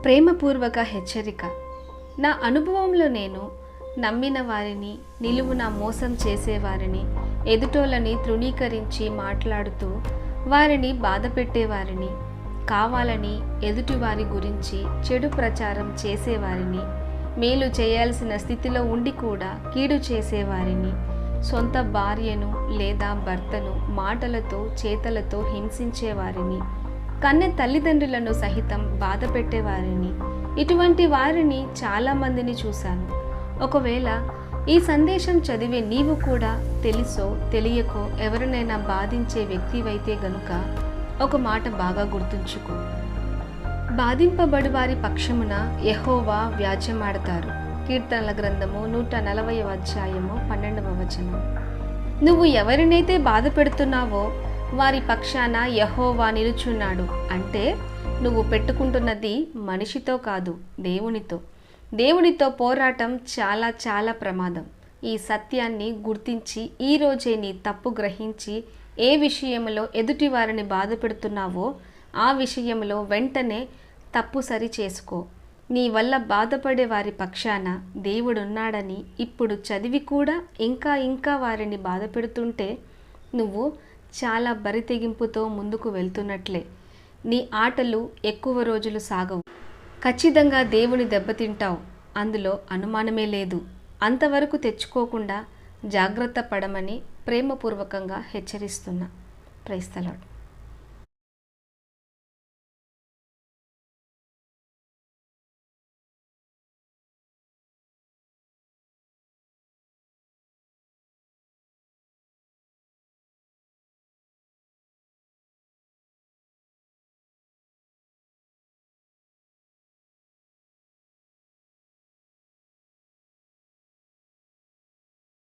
ప్రేమపూర్వక హెచ్చరిక. నా అనుభవంలో నేను నమ్మిన వారిని, నిలువున మోసం చేసేవారిని, ఎదుటోళ్ళని తృణీకరించి మాట్లాడుతూ వారిని బాధ పెట్టేవారిని, కావాలని ఎదుటివారి గురించి చెడు ప్రచారం చేసేవారిని, మేలు చేయాల్సిన స్థితిలో ఉండి కూడా కీడు చేసేవారిని, సొంత భార్యను లేదా భర్తను మాటలతో చేతలతో హింసించేవారిని, కన్నె తల్లిదండ్రులను సహితం బాధ పెట్టేవారిని, ఇటువంటి వారిని చాలామందిని చూశాను. ఒకవేళ ఈ సందేశం చదివే నీవు కూడా తెలుసో తెలియకో ఎవరినైనా బాధించే వ్యక్తివైతే గనుక ఒక మాట బాగా గుర్తుంచుకో. బాధింపబడు వారి పక్షమున యెహోవా వ్యాజ్యమాడతారు. కీర్తనల గ్రంథము 140వ అధ్యాయము 12వ వచనం. నువ్వు ఎవరినైతే బాధ పెడుతున్నావో వారి పక్షాన యెహోవా నిలుచున్నాడు. అంటే నువ్వు పెట్టుకుంటున్నది మనిషితో కాదు, దేవునితో. దేవునితో పోరాటం చాలా చాలా ప్రమాదం. ఈ సత్యాన్ని గుర్తించి ఈరోజే నీ తప్పు గ్రహించి ఏ విషయంలో ఎదుటి వారిని బాధ పెడుతున్నావో ఆ విషయంలో వెంటనే తప్పు సరి చేసుకో. నీ వల్ల బాధపడే వారి పక్షాన దేవుడున్నాడని ఇప్పుడు చదివి కూడా ఇంకా వారిని బాధ పెడుతుంటే నువ్వు చాలా బరితెగింపుతో ముందుకు వెళ్తున్నట్లే. నీ ఆటలు ఎక్కువ రోజులు సాగవు. ఖచ్చితంగా దేవుని దెబ్బతింటావు, అందులో అనుమానమే లేదు. అంతవరకు తెచ్చుకోకుండా జాగ్రత్త పడమని ప్రేమపూర్వకంగా హెచ్చరిస్తున్నా. Praise the lord.